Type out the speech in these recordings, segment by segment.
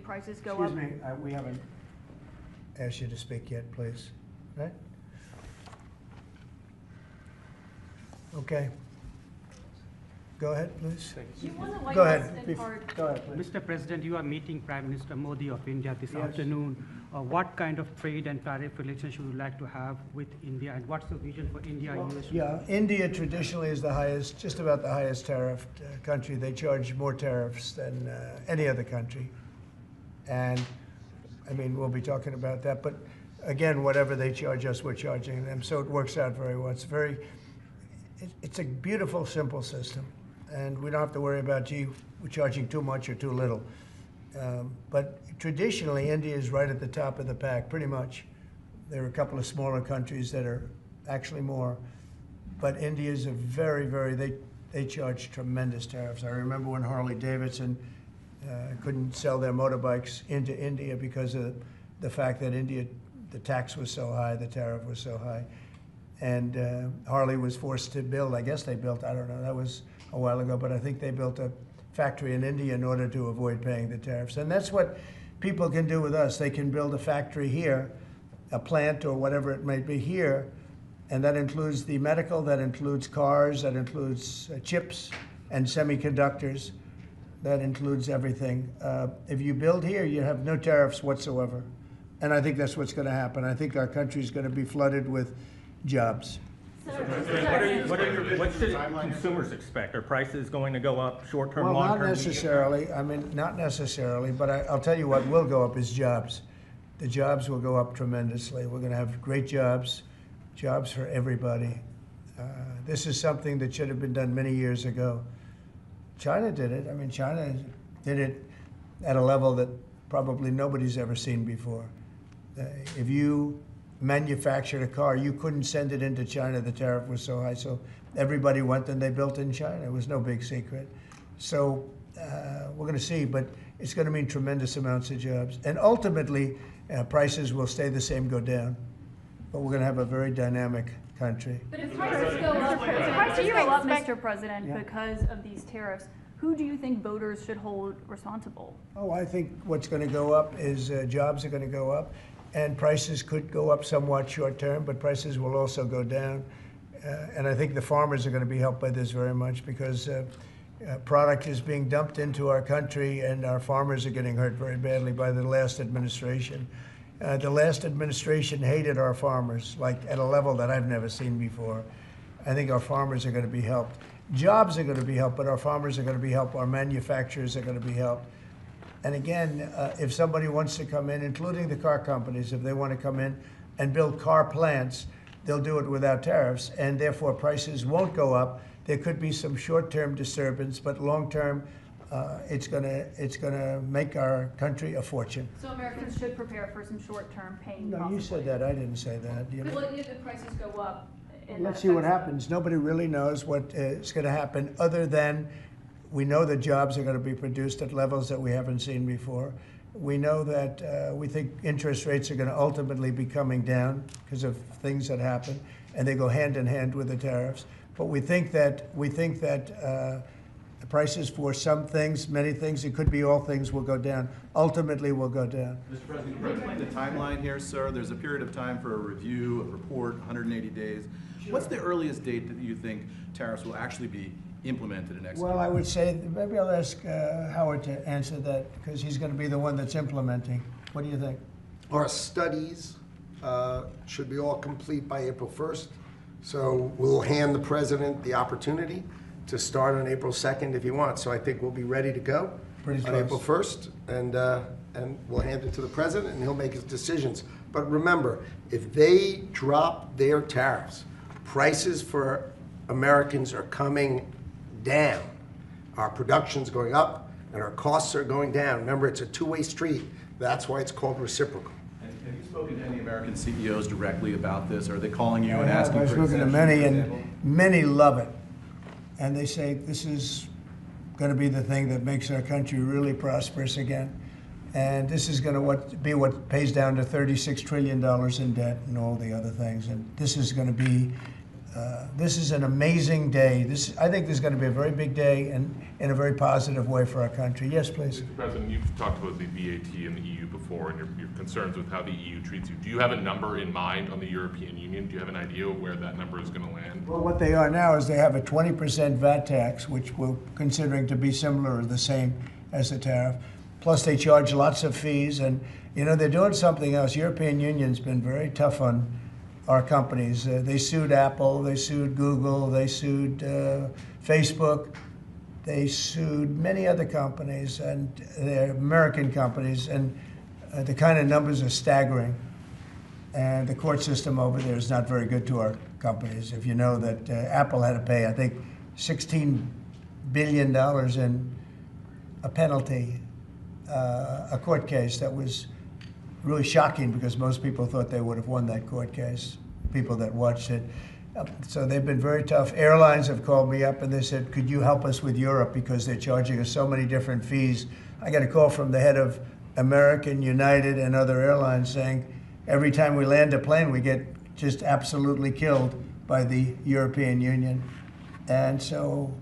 prices go up? Excuse me, we haven't asked you to speak yet, please. Right? Okay. Go ahead, please. Go ahead. Go ahead, please. Mr. President, you are meeting Prime Minister Modi of India this afternoon. What kind of trade and tariff relations would you like to have with India, and what's the vision for India? Yeah, India traditionally is the highest, just about the highest tariffed country. They charge more tariffs than any other country. And I mean, we'll be talking about that. But again, whatever they charge us, we're charging them. So it works out very well. It's a beautiful, simple system. And we don't have to worry about, gee, we're charging too much or too little. But traditionally, India is right at the top of the pack, pretty much. There are a couple of smaller countries that are actually more. But India is a they charge tremendous tariffs. I remember when Harley Davidson couldn't sell their motorbikes into India because of the fact that India, the tax was so high, the tariff was so high. And Harley was forced to build, I guess they built, I don't know, that was a while ago, but I think they built a factory in India in order to avoid paying the tariffs. And that's what people can do with us. They can build a factory here, a plant or whatever it may be here, and that includes the medical, that includes cars, that includes chips and semiconductors, that includes everything. If you build here, you have no tariffs whatsoever. And I think that's what's going to happen. I think our country is going to be flooded with jobs. What should consumers expect? Are prices going to go up short-term, well, long-term? Not necessarily. I mean, not necessarily, but I'll tell you what will go up is jobs. The jobs will go up tremendously. We're going to have great jobs for everybody. This is something that should have been done many years ago. China did it. I mean, China did it at a level that probably nobody's ever seen before. If you manufactured a car, you couldn't send it into China. The tariff was so high, so everybody went and they built in China. It was no big secret. So we're going to see, but it's going to mean tremendous amounts of jobs. And ultimately, prices will stay the same, go down. But we're going to have a very dynamic country. But if prices go up, Mr. President, because of these tariffs, who do you think voters should hold responsible? Oh, I think what's going to go up is jobs are going to go up. And prices could go up somewhat short term, but prices will also go down. And I think the farmers are going to be helped by this very much because product is being dumped into our country and our farmers are getting hurt very badly by the last administration. The last administration hated our farmers, like at a level that I've never seen before. I think our farmers are going to be helped. Jobs are going to be helped, but our farmers are going to be helped. Our manufacturers are going to be helped. And again, if somebody wants to come in, including the car companies, if they want to come in and build car plants, they'll do it without tariffs, and therefore prices won't go up. There could be some short-term disturbance, but long-term, it's gonna make our country a fortune. So Americans should prepare for some short-term pain. No, you said that. I didn't say that. But if the prices go up, let's see what happens. Nobody really knows what is going to happen, other than we know that jobs are going to be produced at levels that we haven't seen before. We know that we think interest rates are going to ultimately be coming down because of things that happen, and they go hand in hand with the tariffs. But we think that the prices for some things, many things, it could be all things, will go down. Ultimately, will go down. Mr. President, can you explain the timeline here, sir? There's a period of time for a review, a report, 180 days. Sure. What's the earliest date that you think tariffs will actually be implemented and executed? Well, I would say, maybe I'll ask Howard to answer that, because he's going to be the one that's implementing. What do you think? Our studies should be all complete by April 1st. So we'll hand the president the opportunity to start on April 2nd if he wants. So I think we'll be ready to go on April 1st, and we'll hand it to the president, and he'll make his decisions. But remember, if they drop their tariffs, prices for Americans are coming down. Our production's going up, and our costs are going down. Remember, it's a two-way street. That's why it's called reciprocal. Have you spoken to any American CEOs directly about this? Are they calling you and asking for I've spoken to many, and many love it. And they say this is going to be the thing that makes our country really prosperous again. And this is going to be what pays down to $36 trillion in debt and all the other things. And this is going to be This is an amazing day. I think this is going to be a very big day and in a very positive way for our country. Yes, please. Mr. President, you've talked about the VAT and the EU before and your concerns with how the EU treats you. Do you have a number in mind on the European Union? Do you have an idea of where that number is going to land? Well, what they are now is they have a 20% VAT tax, which we're considering to be similar or the same as the tariff. Plus, they charge lots of fees. And, you know, they're doing something else. European Union's been very tough on our companies. They sued Apple, they sued Google, they sued Facebook, they sued many other companies, and they're American companies, and the kind of numbers are staggering. And the court system over there is not very good to our companies. If you know that Apple had to pay, I think, $16 billion in a penalty, a court case that was really shocking because most people thought they would have won that court case, people that watched it. So they've been very tough. Airlines have called me up and they said, could you help us with Europe because they're charging us so many different fees. I got a call from the head of American, United, and other airlines saying, every time we land a plane, we get just absolutely killed by the European Union. And so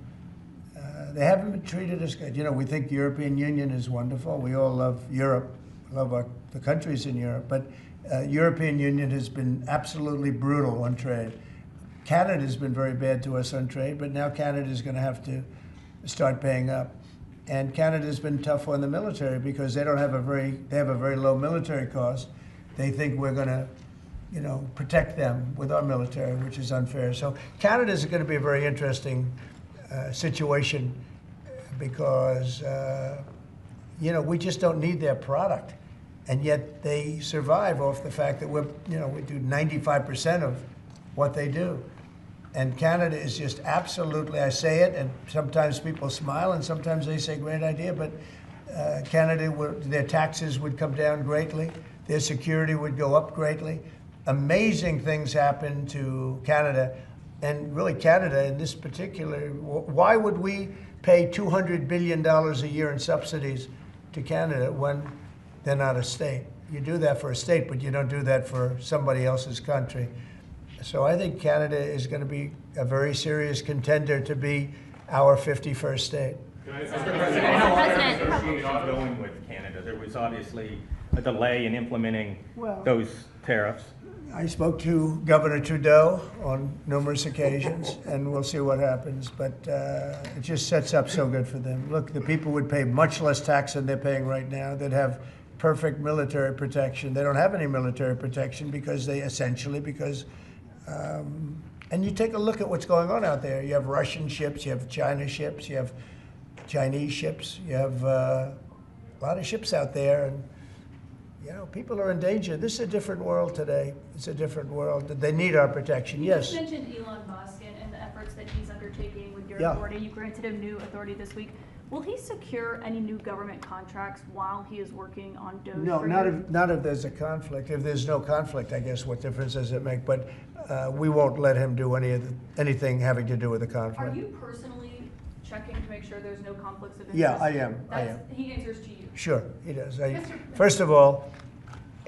they haven't been treated as good. You know, we think the European Union is wonderful. We all love Europe, love the countries in Europe. But European Union has been absolutely brutal on trade. Canada's been very bad to us on trade, but now Canada's going to have to start paying up. And Canada's been tough on the military because they have a very low military cost. They think we're going to, you know, protect them with our military, which is unfair. So Canada's going to be a very interesting situation because, you know, we just don't need their product. And yet they survive off the fact that we do 95% of what they do. And Canada is just absolutely, I say it, and sometimes people smile and sometimes they say, great idea, but Canada, their taxes would come down greatly. Their security would go up greatly. Amazing things happen to Canada. And really Canada in this particular, why would we pay $200 billion a year in subsidies to Canada when they're not a state? You do that for a state, but you don't do that for somebody else's country. So I think Canada is going to be a very serious contender to be our 51st state. Negotiations going with Canada. There was obviously a delay in implementing those tariffs. I spoke to Governor Trudeau on numerous occasions, and we'll see what happens. But it just sets up so good for them. Look, the people would pay much less tax than they're paying right now. They'd have perfect military protection. They don't have any military protection because and you take a look at what's going on out there. You have Russian ships, you have China ships, you have Chinese ships, you have a lot of ships out there, and you know, people are in danger. This is a different world today. It's a different world. They need our protection. Yes. You just mentioned Elon Musk and the efforts that he's undertaking with your authority. You granted him new authority this week. Will he secure any new government contracts while he is working on DOGE? No, not if there's a conflict. If there's no conflict, I guess what difference does it make? But we won't let him do anything having to do with the conflict. Are you personally checking to make sure there's no conflicts of interest? Yeah, I am. He answers to you. Sure, he does. First of all,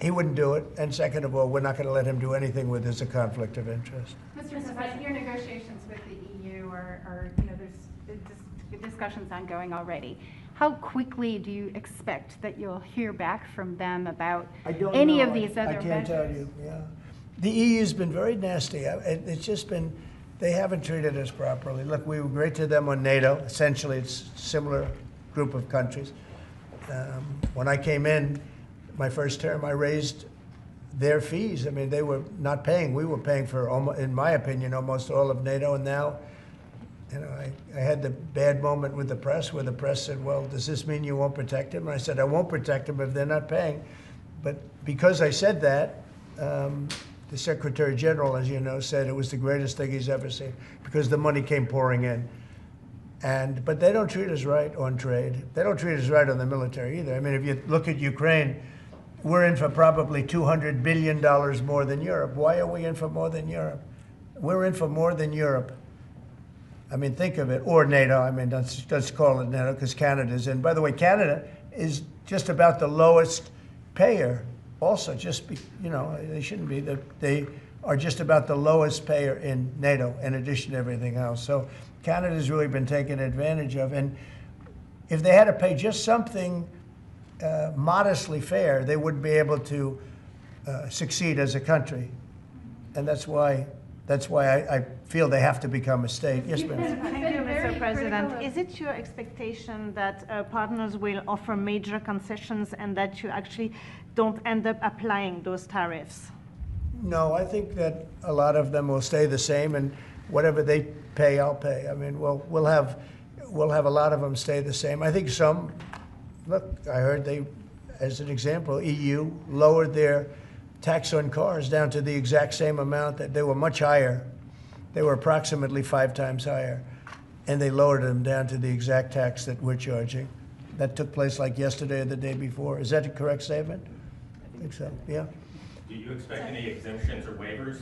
he wouldn't do it, and second of all, we're not going to let him do anything where there's a conflict of interest. Mr. President, your negotiations with the EU are there's discussions ongoing already. How quickly do you expect that you'll hear back from them about any of these other measures? I can't tell you, yeah. The EU's been very nasty. It's just been, they haven't treated us properly. Look, we were great to them on NATO. Essentially, it's a similar group of countries. When I came in, my first term, I raised their fees. I mean, they were not paying. We were paying for, in my opinion, almost all of NATO. And now, you know, I had the bad moment with the press where the press said, well, does this mean you won't protect them? And I said, I won't protect them if they're not paying. But because I said that, the Secretary General, as you know, said it was the greatest thing he's ever seen because the money came pouring in. But they don't treat us right on trade. They don't treat us right on the military either. I mean, if you look at Ukraine, we're in for probably $200 billion more than Europe. Why are we in for more than Europe? We're in for more than Europe. I mean, think of it, or NATO. I mean, let's call it NATO because Canada's in. By the way, Canada is just about the lowest payer also, you know, they shouldn't be. are just about the lowest payer in NATO, in addition to everything else. So Canada's really been taken advantage of. And if they had to pay just something modestly fair, they wouldn't be able to succeed as a country. And that's why I feel they have to become a state. Yes, ma'am. Thank you, Mr. President. Is it your expectation that partners will offer major concessions and that you actually don't end up applying those tariffs? No, I think that a lot of them will stay the same, and whatever they pay, I'll pay. I mean, we'll have a lot of them stay the same. I think some. Look, I heard they, as an example, EU lowered their tax on cars down to the exact same amount that they were much higher. They were approximately 5 times higher, and they lowered them down to the exact tax that we're charging. That took place like yesterday or the day before. Is that a correct statement? I think so, yeah. Do you expect any exemptions or waivers?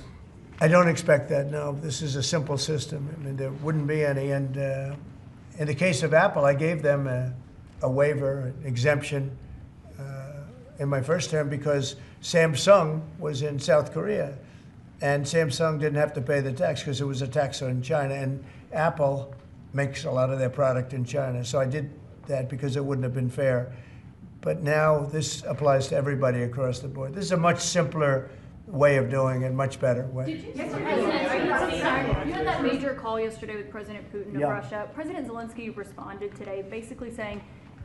I don't expect that, no. This is a simple system. I mean, there wouldn't be any. And in the case of Apple, I gave them a waiver, an exemption in my first term because Samsung was in South Korea. And Samsung didn't have to pay the tax because it was a tax on China. And Apple makes a lot of their product in China. So I did that because it wouldn't have been fair. But now this applies to everybody across the board. This is a much simpler way of doing it, much better way. Did you see you had that major call yesterday with President Putin of Russia. President Zelensky responded today basically saying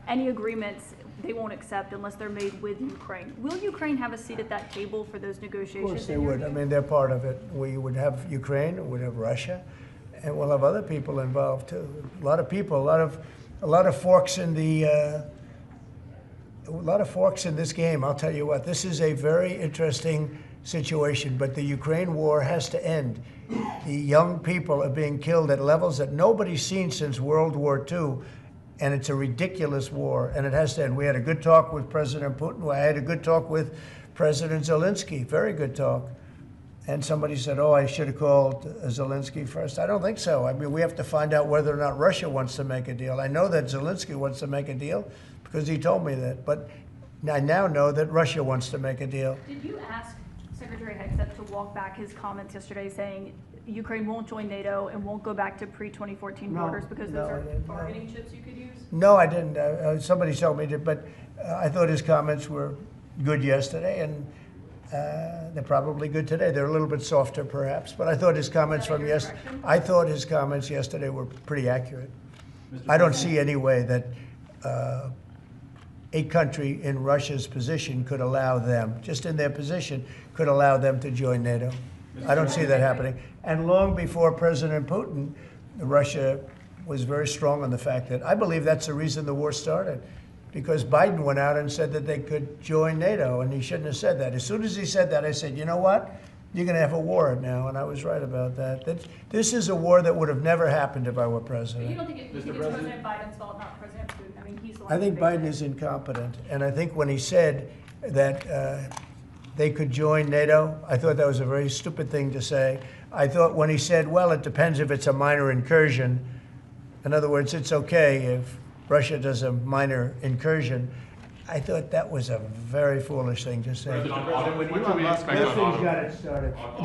any agreements they won't accept unless they're made with Ukraine. Will Ukraine have a seat at that table for those negotiations? Of course they would. I mean, they're part of it. We would have Ukraine, we would have Russia, and we'll have other people involved too. A lot of people, a lot of forks in the a lot of forks in this game. I'll tell you what, this is a very interesting situation, but the Ukraine war has to end. The young people are being killed at levels that nobody's seen since World War II, and it's a ridiculous war, and it has to end. We had a good talk with President Putin. I had a good talk with President Zelensky, very good talk. And somebody said, oh, I should have called Zelensky first. I don't think so. I mean, we have to find out whether or not Russia wants to make a deal. I know that Zelensky wants to make a deal because he told me that. But I now know that Russia wants to make a deal. Did you ask Secretary Hegseth to walk back his comments yesterday saying Ukraine won't join NATO and won't go back to pre-2014 borders because those are bargaining chips you could use? No, I didn't. Somebody told me to, but I thought his comments were good yesterday, and they're probably good today. They're a little bit softer, perhaps, but I thought his comments yesterday were pretty accurate. I don't see any way that a country in Russia's position could allow them, just in their position, could allow them to join NATO. I don't see that happening. And long before President Putin, Russia was very strong on the fact that, I believe that's the reason the war started, because Biden went out and said that they could join NATO, and he shouldn't have said that. As soon as he said that, I said, you know what? You're going to have a war now, and I was right about that. This is a war that would have never happened if I were president. But you don't think it's President Biden's fault, not President Putin? I mean, he's the one. I think Biden is incompetent, and I think when he said that they could join NATO, I thought that was a very stupid thing to say. I thought when he said, well, it depends if it's a minor incursion. In other words, it's okay if Russia does a minor incursion. I thought that was a very foolish thing to say. The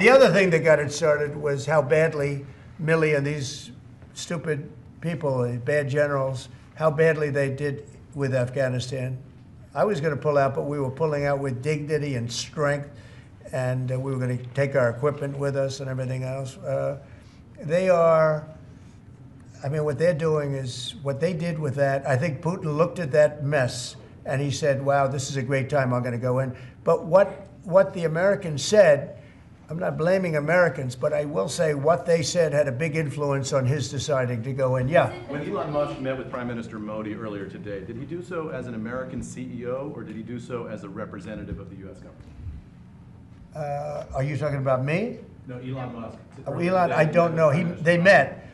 other thing that got it started was how badly Milley and these stupid people, the bad generals, how badly they did with Afghanistan. I was going to pull out, but we were pulling out with dignity and strength, and we were going to take our equipment with us and everything else. They are, I mean, what they're doing is, what they did with that, I think Putin looked at that mess and he said, wow, this is a great time, I'm going to go in. But what the Americans said, I'm not blaming Americans, but I will say what they said had a big influence on his deciding to go in. Yeah. When Elon Musk met with Prime Minister Modi earlier today, did he do so as an American CEO or did he do so as a representative of the U.S. government? Are you talking about me? No, Elon Musk. Elon, I don't know. They met,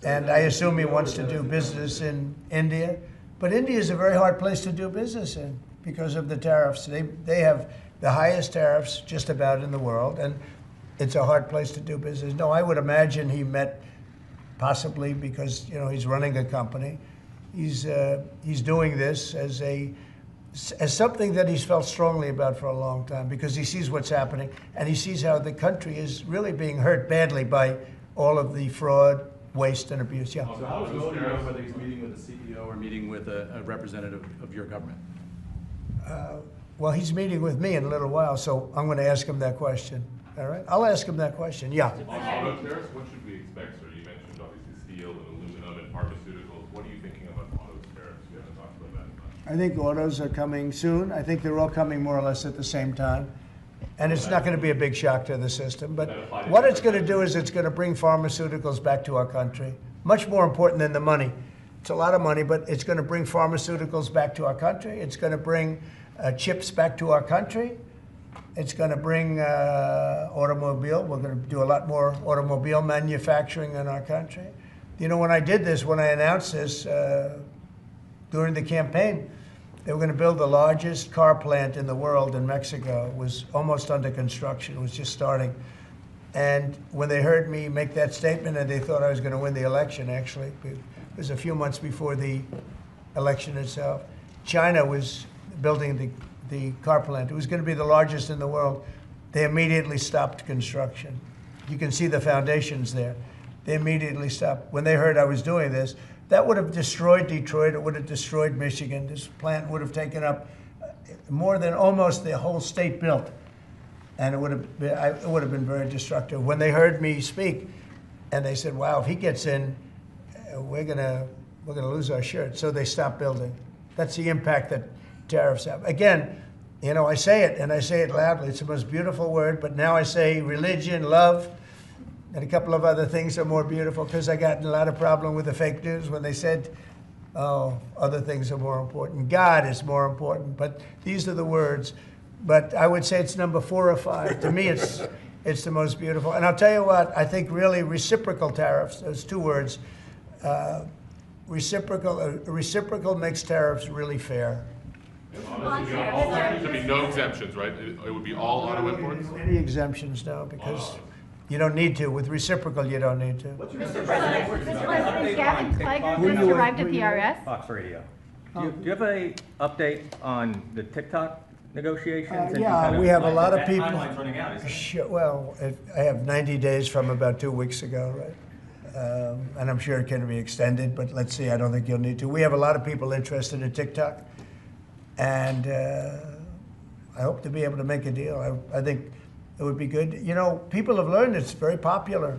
and I assume he wants to do business in India. But India is a very hard place to do business in because of the tariffs. They have the highest tariffs just about in the world, and it's a hard place to do business. No, I would imagine he met possibly because, you know, he's running a company. He's doing this as a as something that he's felt strongly about for a long time, because he sees what's happening and he sees how the country is really being hurt badly by all of the fraud, waste, and abuse. Yeah. So how will you know whether he's meeting with the CEO or meeting with a representative of your government? Well, he's meeting with me in a little while, so I'm going to ask him that question. All right? I'll ask him that question. Yeah. On auto tariffs, what should we expect, sir? You mentioned obviously steel and aluminum and pharmaceuticals. What are you thinking about auto tariffs? We haven't talked about that much. I think autos are coming soon. I think they're all coming more or less at the same time. And it's not going to be a big shock to the system. But what it's going to do is it's going to bring pharmaceuticals back to our country. Much more important than the money. It's a lot of money, but it's going to bring pharmaceuticals back to our country. It's going to bring chips back to our country. It's going to bring automobile. We're going to do a lot more automobile manufacturing in our country. You know, when I did this, when I announced this during the campaign, they were going to build the largest car plant in the world in Mexico. It was almost under construction. It was just starting. And when they heard me make that statement, and they thought I was going to win the election, actually, it was a few months before the election itself, China was building the car plant. It was going to be the largest in the world. They immediately stopped construction. You can see the foundations there. They immediately stopped. When they heard I was doing this, that would have destroyed Detroit. It would have destroyed Michigan. This plant would have taken up more than almost the whole state built. And it would have been very destructive. When they heard me speak, and they said, wow, if he gets in, we're gonna lose our shirt. So they stopped building. That's the impact that tariffs have. Again, you know, I say it, and I say it loudly. It's the most beautiful word, but now I say religion, love, and a couple of other things are more beautiful, because I got in a lot of problem with the fake news when they said, oh, other things are more important. God is more important, but these are the words. But I would say it's number 4 or 5. To me, it's the most beautiful. And I'll tell you what, I think really reciprocal tariffs, those 2 words, reciprocal makes tariffs really fair. There should be no exemptions, right? It would be all auto imports? Any exemptions, no, because you don't need to. With reciprocal, you don't need to. Mr. President, Gavin Klager just arrived at the IRS. Fox Radio. Do you have a update on the TikTok negotiations? Yeah, we have a lot of that people. Timeline's running out, isn't it? Sure, well, I have 90 days from about 2 weeks ago, right? And I'm sure it can be extended, but let's see, I don't think you'll need to. We have a lot of people interested in TikTok, and I hope to be able to make a deal. I think it would be good. You know, people have learned it's very popular,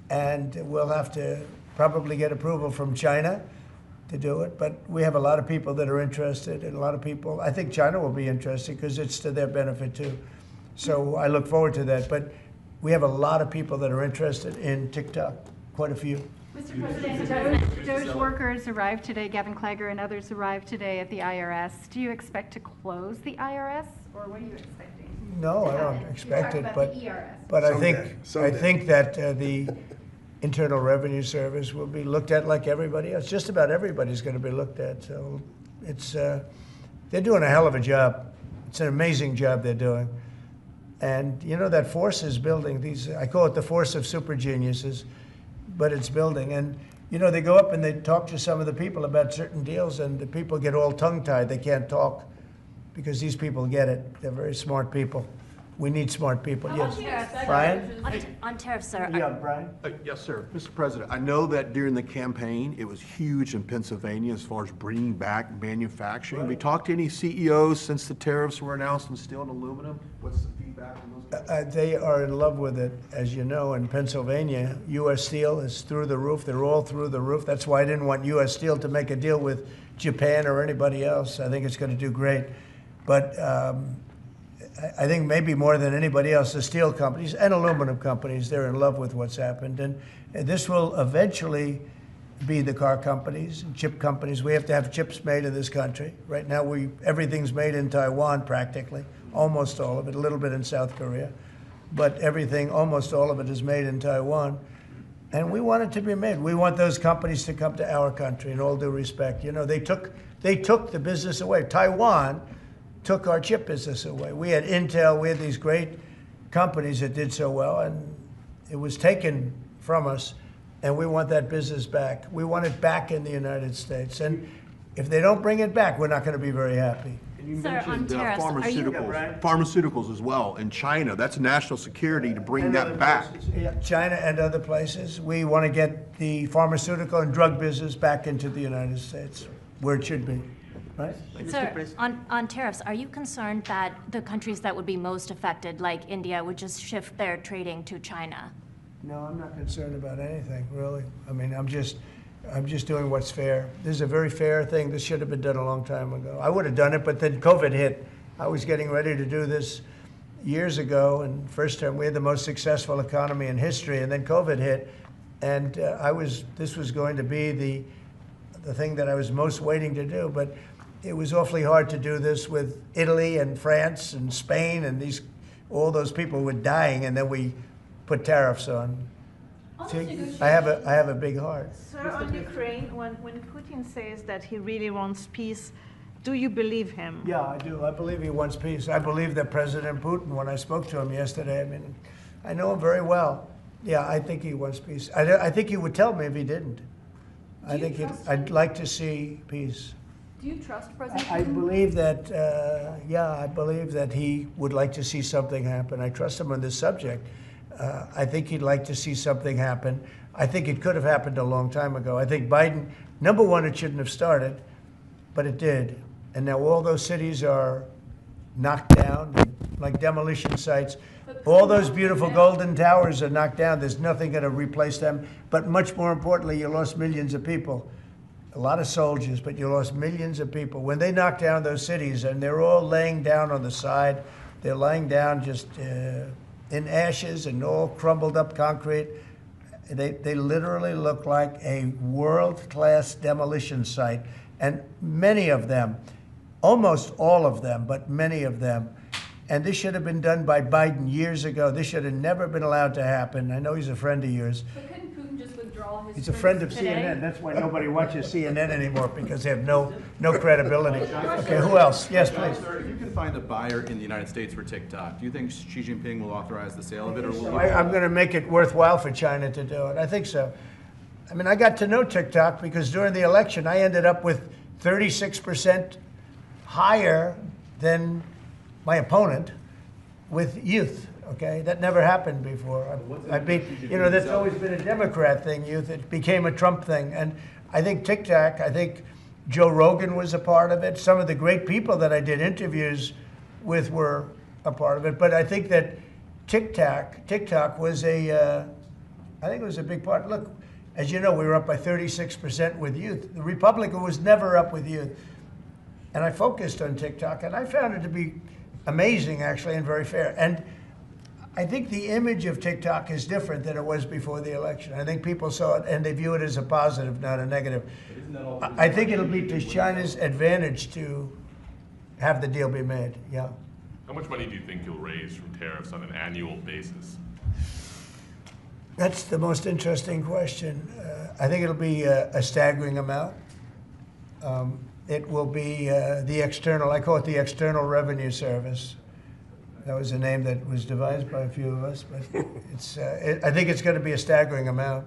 and we'll have to probably get approval from China to do it, but we have a lot of people that are interested, and a lot of people, I think China will be interested because it's to their benefit too. So I look forward to that, but we have a lot of people that are interested in TikTok, quite a few. Mr. President, Doge workers arrived today, Gavin Klager and others arrived today at the IRS. Do you expect to close the IRS, or what are you expecting? No, I don't expect it, but I Someday. think that the Internal Revenue Service will be looked at like everybody else. Just about everybody's going to be looked at. So it's they're doing a hell of a job. It's an amazing job they're doing. And you know, that force is building. I call it the force of super geniuses, but it's building. And you know, they go up and they talk to some of the people about certain deals, and the people get all tongue-tied. They can't talk because these people get it. They're very smart people. We need smart people. Yes. Brian? On tariffs, sir. Yeah, Brian? Yes, sir. Mr. President, I know that during the campaign, it was huge in Pennsylvania as far as bringing back manufacturing. Have you talked to any CEOs since the tariffs were announced on steel and aluminum? What's the feedback from those guys? They are in love with it. As you know, in Pennsylvania, U.S. Steel is through the roof. They're all through the roof. That's why I didn't want U.S. Steel to make a deal with Japan or anybody else. I think it's going to do great. But I think maybe more than anybody else, the steel companies and aluminum companies, they're in love with what's happened. And this will eventually be the car companies and chip companies. We have to have chips made in this country. Right now, everything's made in Taiwan practically, almost all of it, a little bit in South Korea. But everything, almost all of it is made in Taiwan. And we want it to be made. We want those companies to come to our country, in all due respect. You know, they took the business away. Taiwan took our chip business away. We had Intel, we had these great companies that did so well, and it was taken from us, and we want that business back. We want it back in the United States. And if they don't bring it back, we're not going to be very happy. You Sir, on mentioned tariffs, are you- pharmaceuticals as well in China. That's national security to bring that back. Yeah, China and other places. We want to get the pharmaceutical and drug business back into the United States, where it should be, right? Sir, on tariffs, are you concerned that the countries that would be most affected, like India, would just shift their trading to China? No, I'm not concerned about anything, really. I mean, I'm just doing what's fair. This is a very fair thing. This should have been done a long time ago. I would have done it, but then COVID hit. I was getting ready to do this years ago, and first time we had the most successful economy in history, and then COVID hit, and this was going to be the thing that I was most waiting to do, but it was awfully hard to do this with Italy and France and Spain, and all those people were dying, and then we put tariffs on. See, I have a big heart. Sir, on Ukraine, when Putin says that he really wants peace, do you believe him? Yeah, I do. I believe he wants peace. I believe that President Putin, when I spoke to him yesterday, I mean, I know him very well. Yeah, I think he wants peace. I think he would tell me if he didn't. I'd like to see peace. Do you trust President Putin? I believe that, I believe that he would like to see something happen. I trust him on this subject. I think he'd like to see something happen. I think it could have happened a long time ago. I think Biden, number one, it shouldn't have started, but it did. And now all those cities are knocked down, like demolition sites. All those beautiful golden towers are knocked down. There's nothing going to replace them. But much more importantly, you lost millions of people. A lot of soldiers, but you lost millions of people. When they knocked down those cities, and they're all laying down on the side, they're lying down just in ashes and all crumbled up concrete. They literally look like a world-class demolition site. And many of them, almost all of them, but many of them, and this should have been done by Biden years ago. This should have never been allowed to happen. I know he's a friend of yours. But couldn't Putin just withdraw his He's a friend of today? CNN. That's why nobody watches CNN anymore, because they have no credibility. Okay, who else? Yes, please. Sir, if you can find a buyer in the United States for TikTok, do you think Xi Jinping will authorize the sale of it, or will he? I'm going to make it worthwhile for China to do it. I think so. I mean, I got to know TikTok because during the election, I ended up with 36% higher than my opponent with youth. Okay, that never happened before. That's always been a Democrat thing, youth. It became a Trump thing. And I think TikTok, I think Joe Rogan was a part of it. Some of the great people that I did interviews with were a part of it. But I think that TikTok was I think it was a big part. Look, as you know, we were up by 36% with youth. The Republican was never up with youth. And I focused on TikTok, and I found it to be amazing, actually, and very fair. And I think the image of TikTok is different than it was before the election. I think people saw it, and they view it as a positive, not a negative. I think it'll be to China's advantage to have the deal be made, yeah. How much money do you think you'll raise from tariffs on an annual basis? That's the most interesting question. I think it'll be a staggering amount. It will be I call it the External Revenue Service. That was a name that was devised by a few of us, but I think it's going to be a staggering amount.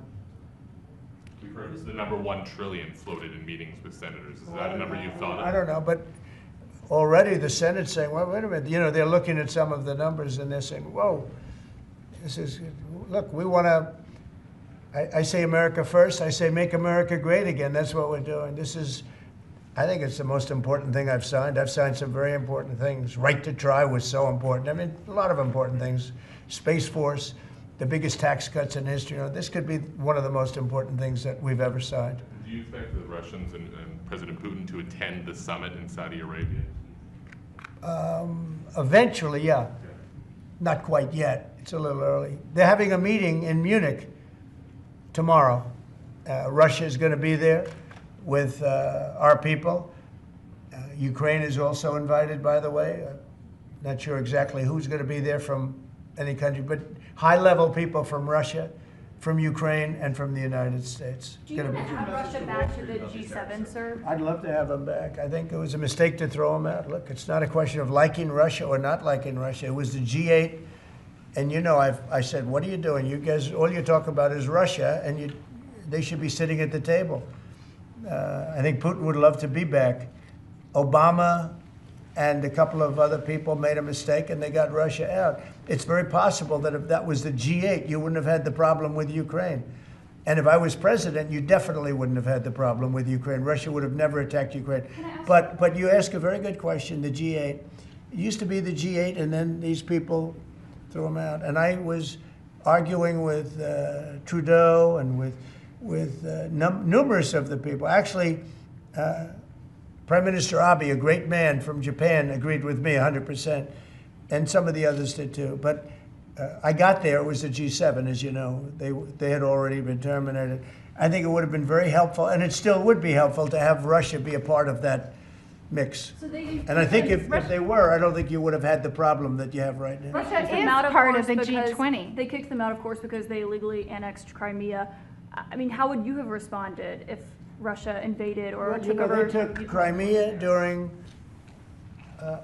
We've heard it's the number 1 trillion floated in meetings with senators. Is that a number you've thought of? I don't know, but already the Senate's saying, well, wait a minute, they're looking at some of the numbers and they're saying, whoa, look, we want to, I say America first, I say make America great again. That's what we're doing. I think it's the most important thing I've signed. I've signed some very important things. Right to try was so important. I mean, a lot of important things. Space Force, the biggest tax cuts in history. This could be one of the most important things that we've ever signed. Do you expect the Russians and President Putin to attend the summit in Saudi Arabia? Eventually, yeah. Not quite yet. It's a little early. They're having a meeting in Munich tomorrow. Russia is going to be there with our people. Ukraine is also invited, by the way. Not sure exactly who's going to be there from any country, but high-level people from Russia, from Ukraine, and from the United States. Do you want to have Russia back to the G7, sir? I'd love to have them back. I think it was a mistake to throw them out. Look, it's not a question of liking Russia or not liking Russia. It was the G8, and I said, what are you doing? You guys, all you talk about is Russia, and they should be sitting at the table. I think Putin would love to be back. Obama and a couple of other people made a mistake and they got Russia out. It's very possible that if that was the G8, you wouldn't have had the problem with Ukraine. And if I was president, you definitely wouldn't have had the problem with Ukraine. Russia would have never attacked Ukraine. But you ask a very good question, the G8. It used to be the G8, and then these people threw them out. And I was arguing with Trudeau and with numerous of the people. Actually, Prime Minister Abe, a great man from Japan, agreed with me 100%, and some of the others did too. But I got there, it was the G7, as you know. They had already been terminated. I think it would have been very helpful, and it still would be helpful to have Russia be a part of that mix. And I think if they were, I don't think you would have had the problem that you have right now. Russia is part of the G20. They kicked them out, of course, because they illegally annexed Crimea. I mean, how would you have responded if Russia invaded or took over? They took Crimea during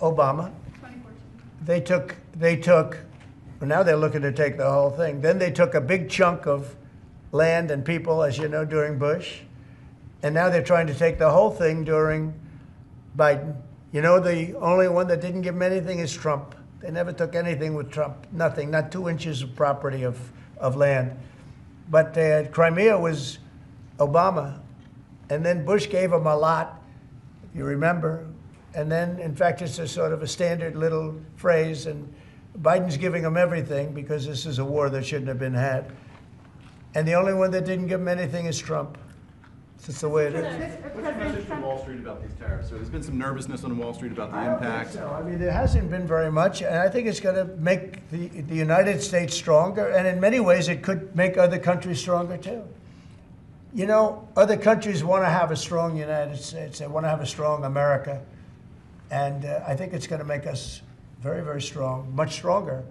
Obama. 2014. They took, well, now they're looking to take the whole thing. Then they took a big chunk of land and people, as you know, during Bush. And now they're trying to take the whole thing during Biden. You know, the only one that didn't give them anything is Trump. They never took anything with Trump, nothing, not 2 inches of property of land. But Crimea was Obama. And then Bush gave them a lot, if you remember. And then, in fact, it's a sort of a standard little phrase. And Biden's giving them everything because this is a war that shouldn't have been had. And the only one that didn't give them anything is Trump. It's just the way it is. What's the message from Wall Street about these tariffs? So there's been some nervousness on Wall Street about the impact. So. I mean, there hasn't been very much, and I think it's going to make the United States stronger, and in many ways it could make other countries stronger too. You know, other countries want to have a strong United States. They want to have a strong America, and I think it's going to make us very, very strong, much stronger.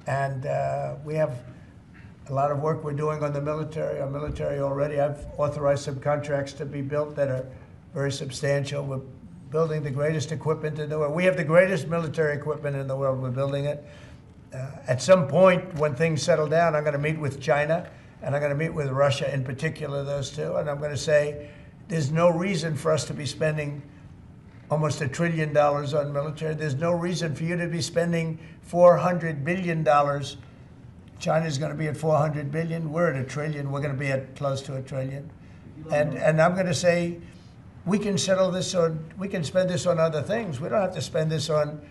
And we have a lot of work we're doing on the military. Our military already, I've authorized some contracts to be built that are very substantial. We're building the greatest equipment in the world. We have the greatest military equipment in the world. We're building it. At some point, when things settle down, I'm going to meet with China, and I'm going to meet with Russia in particular, those two, and I'm going to say, there's no reason for us to be spending almost $1 trillion on military. There's no reason for you to be spending $400 billion. China's going to be at 400 billion. We're at $1 trillion. We're going to be at close to $1 trillion. And I'm going to say, we can settle this on, we can spend this on other things. We don't have to spend this on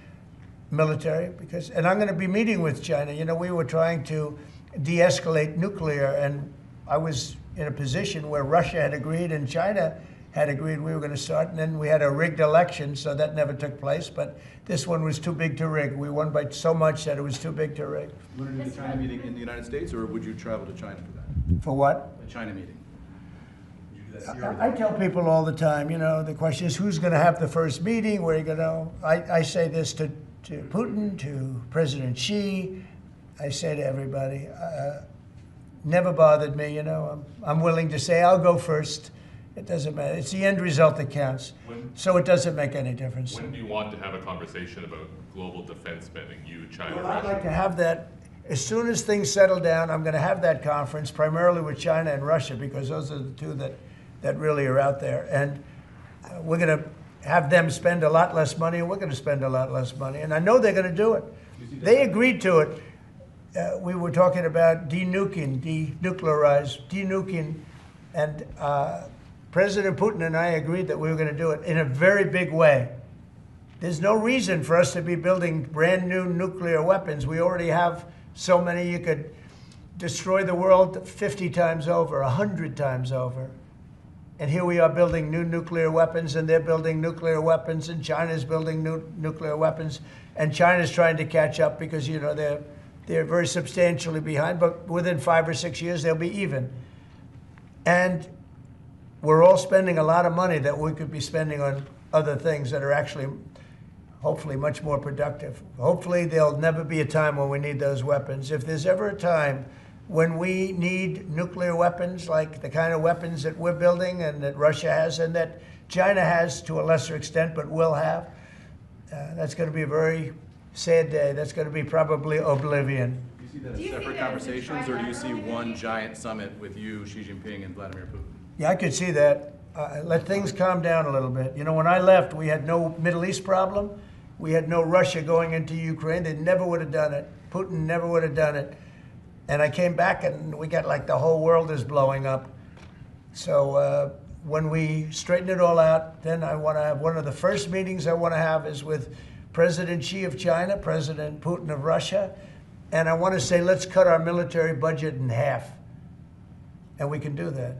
military because, and I'm going to be meeting with China. You know, we were trying to de-escalate nuclear, and I was in a position where Russia had agreed and China had agreed we were going to start, and then we had a rigged election, so that never took place. But this one was too big to rig. We won by so much that it was too big to rig. You want to do the China meeting in the United States, or would you travel to China for that? For what? A China meeting. Would you do that here or I there? tell people all the time, you know, the question is who's going to have the first meeting, where are you going to, I say this to Putin, to President Xi, I say to everybody, never bothered me, you know, I'm willing to say I'll go first. It doesn't matter. It's the end result that counts. So it doesn't make any difference. When do you want to have a conversation about global defense spending, you, China, Well, Russia? I'd like to have that, as soon as things settle down, I'm going to have that conference, primarily with China and Russia, because those are the two that really are out there. And we're going to have them spend a lot less money, and we're going to spend a lot less money. And I know they're going to do it. They agreed to it. We were talking about denuclearizing, and President Putin and I agreed that we were going to do it in a very big way. There's no reason for us to be building brand new nuclear weapons. We already have so many. You could destroy the world 50 times over, 100 times over. And here we are building new nuclear weapons, and they're building nuclear weapons, and China's building new nuclear weapons, and China's trying to catch up because, you know, they're very substantially behind, but within 5 or 6 years, they'll be even. And we're all spending a lot of money that we could be spending on other things that are actually, hopefully, much more productive. Hopefully, there'll never be a time when we need those weapons. If there's ever a time when we need nuclear weapons, like the kind of weapons that we're building and that Russia has and that China has to a lesser extent, but will have, that's going to be a very sad day. That's going to be probably oblivion. Do you see that as separate conversations, or do you see one giant summit with you, Xi Jinping, and Vladimir Putin? Yeah, I could see that. let things calm down a little bit. You know, when I left, we had no Middle East problem. We had no Russia going into Ukraine. They never would have done it. Putin never would have done it. And I came back and we got like the whole world is blowing up. So when we straighten it all out, then I want to have one of the first meetings I want to have is with President Xi of China, President Putin of Russia. And I want to say, let's cut our military budget in half. And we can do that.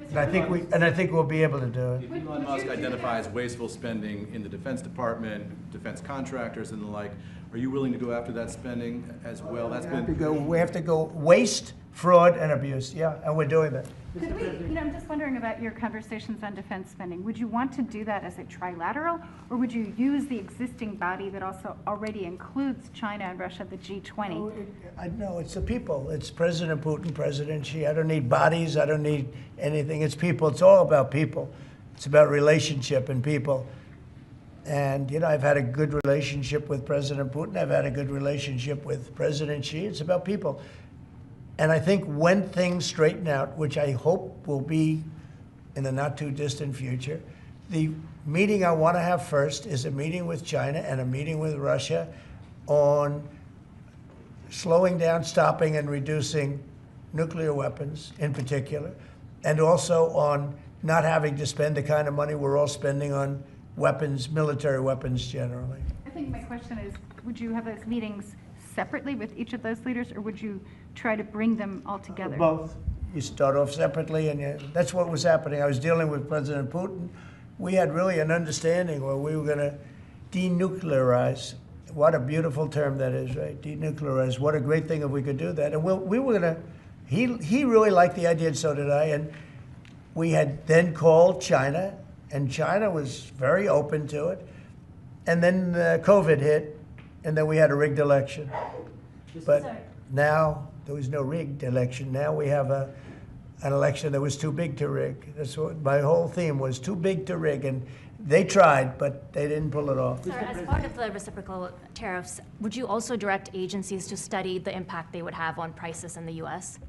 And I think we'll be able to do it. If Elon Musk identifies wasteful spending in the Defense Department, defense contractors and the like, are you willing to go after that spending as well? We have to go waste, fraud, and abuse. Yeah, and we're doing that. Could we, I'm just wondering about your conversations on defense spending. Would you want to do that as a trilateral, or would you use the existing body that also already includes China and Russia, the G20? No, it's the people. It's President Putin, President Xi. I don't need bodies. I don't need anything. It's people. It's all about people. It's about relationship and people. And, you know, I've had a good relationship with President Putin. I've had a good relationship with President Xi. It's about people. And I think when things straighten out, which I hope will be in the not too distant future, the meeting I want to have first is a meeting with China and a meeting with Russia on slowing down, stopping, and reducing nuclear weapons in particular, and also on not having to spend the kind of money we're all spending on weapons, military weapons generally. I think my question is, would you have those meetings separately with each of those leaders, or would you try to bring them all together? Both. You start off separately, and that's what was happening. I was dealing with President Putin. We had really an understanding where we were going to denuclearize. What a beautiful term that is, right? Denuclearize. What a great thing if we could do that. And we were going to, he really liked the idea, and so did I. And we had then called China, and China was very open to it. And then COVID hit, and then we had a rigged election. But now there was no rigged election. Now we have an election that was too big to rig. That's what my whole theme was, too big to rig. And they tried, but they didn't pull it off. Sir, as part of the reciprocal tariffs, would you also direct agencies to study the impact they would have on prices in the U.S.?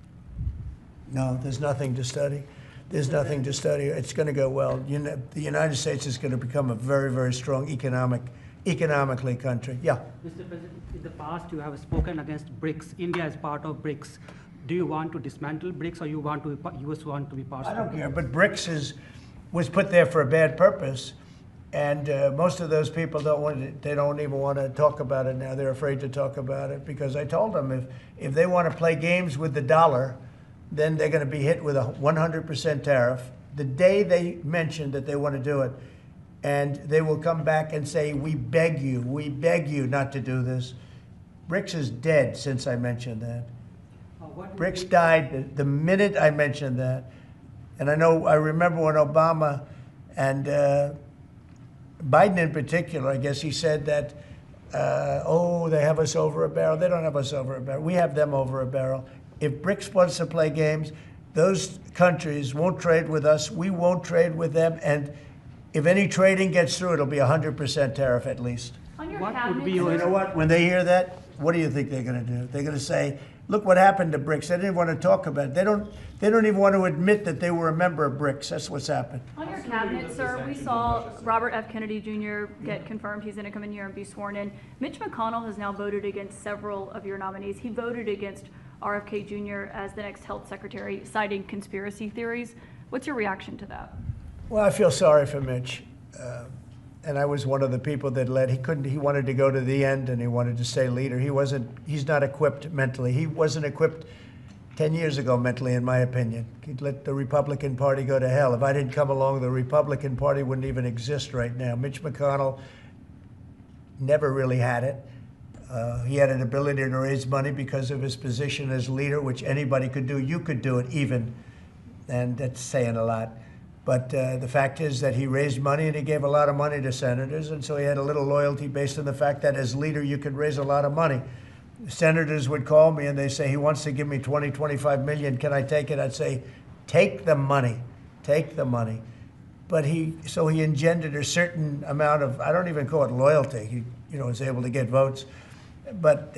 No, there's nothing to study. There's nothing to study. It's going to go well. The United States is going to become a very, very strong economically country. Yeah. Mr. President, in the past you have spoken against BRICS. India is part of BRICS. Do you want to dismantle BRICS, or you want to, US want to be part of it? I don't care, but BRICS was put there for a bad purpose, and most of those people they don't even want to talk about it now. They're afraid to talk about it because I told them if they want to play games with the dollar, then they're going to be hit with a 100% tariff the day they mention that they want to do it. And they will come back and say, we beg you not to do this. BRICS is dead since I mentioned that. BRICS died the minute I mentioned that. And I remember when Obama and Biden in particular, I guess he said that, they have us over a barrel. They don't have us over a barrel. We have them over a barrel. If BRICS wants to play games, those countries won't trade with us. We won't trade with them. And if any trading gets through, it'll be 100% tariff at least. On your What cabinet, would be You know what? When they hear that, what do you think they're going to do? They're going to say, look what happened to BRICS. They didn't want to talk about it. They don't even want to admit that they were a member of BRICS. That's what's happened. On your cabinet, sir, we saw Robert F. Kennedy Jr. get confirmed. He's going to come in here and be sworn in. Mitch McConnell has now voted against several of your nominees. He voted against RFK Jr. as the next health secretary, citing conspiracy theories. What's your reaction to that? Well, I feel sorry for Mitch. And I was one of the people that led. He wanted to go to the end, and he wanted to stay leader. He's not equipped mentally. He wasn't equipped 10 years ago mentally, in my opinion. He'd let the Republican Party go to hell. If I didn't come along, the Republican Party wouldn't even exist right now. Mitch McConnell never really had it. He had an ability to raise money because of his position as leader, which anybody could do. You could do it even, and that's saying a lot. But the fact is that he raised money and he gave a lot of money to senators, and so he had a little loyalty based on the fact that as leader you could raise a lot of money. Senators would call me and they say, he wants to give me 20, 25 million, can I take it? I'd say, take the money, take the money. But he engendered a certain amount of, I don't even call it loyalty, he was able to get votes. But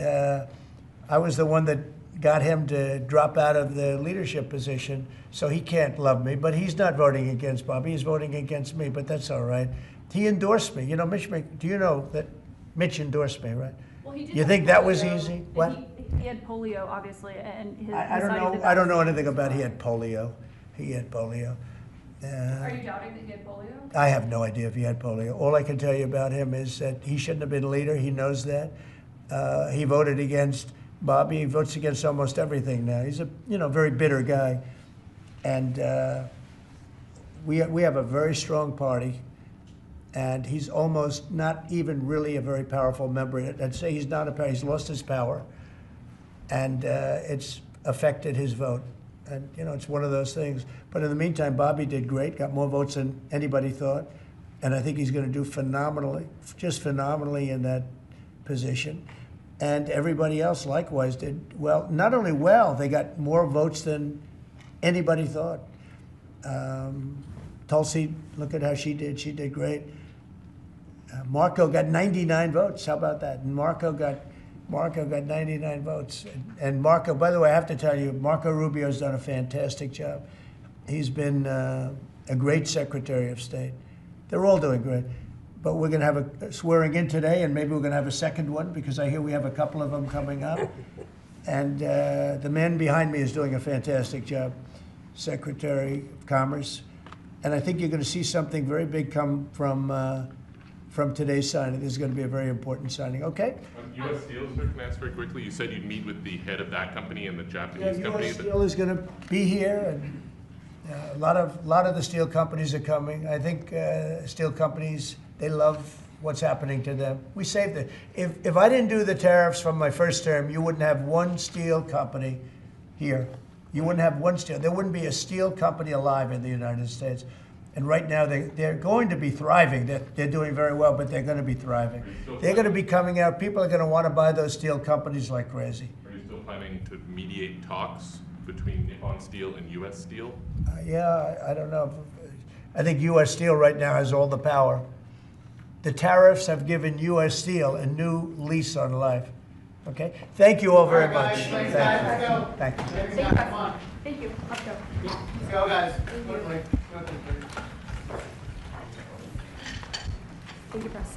I was the one that got him to drop out of the leadership position, so he can't love me. But he's not voting against Bobby, he's voting against me, but that's all right. He endorsed me. You know, do you know that Mitch endorsed me, right? Well, he did You have think that was polio, easy? and What? He had polio, obviously, and his. I don't know. I don't know anything about he had polio. He had polio. Are you doubting that he had polio? I have no idea if he had polio. All I can tell you about him is that he shouldn't have been leader. He knows that. He voted against Bobby. He votes against almost everything now. He's a very bitter guy, and we have a very strong party, and he's almost not even really a very powerful member. I'd say he's not a. He's lost his power, and it's affected his vote. And, it's one of those things. But in the meantime, Bobby did great, got more votes than anybody thought. And I think he's going to do phenomenally, just phenomenally in that position. And everybody else likewise did well. Not only well, they got more votes than anybody thought. Tulsi, look at how she did. She did great. Marco got 99 votes. How about that? And Marco got 99 votes. And Marco, by the way, I have to tell you, Marco Rubio's done a fantastic job. He's been a great Secretary of State. They're all doing great. But we're going to have a swearing in today, and maybe we're going to have a second one, because I hear we have a couple of them coming up. And the man behind me is doing a fantastic job, Secretary of Commerce. And I think you're going to see something very big come from today's signing. This is going to be a very important signing. Okay? U.S. Steel, sir, can I ask very quickly? You said you'd meet with the head of that company and the Japanese company. U.S. Steel is going to be here, and a lot of the steel companies are coming. I think steel companies, they love what's happening to them. We saved it. If I didn't do the tariffs from my first term, you wouldn't have one steel company here. You wouldn't have one steel. There wouldn't be a steel company alive in the United States. And right now, they're going to be thriving. They're doing very well, but they're going to be thriving. They're going to be coming out. People are going to want to buy those steel companies like crazy. Are you still planning to mediate talks between Nippon Steel and U.S. Steel? Yeah, I don't know. I think U.S. Steel right now has all the power. The tariffs have given U.S. Steel a new lease on life. Okay? Thank you all very much. Thank you. Thank you. Thank you. Let's go. Let's go, guys. Thank you, Press.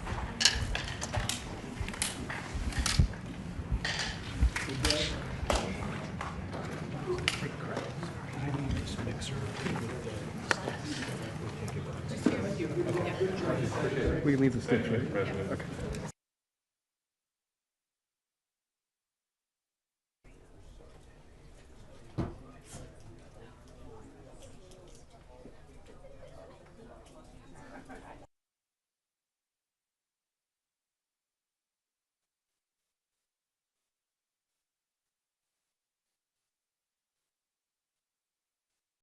We can leave the stage, right? Okay.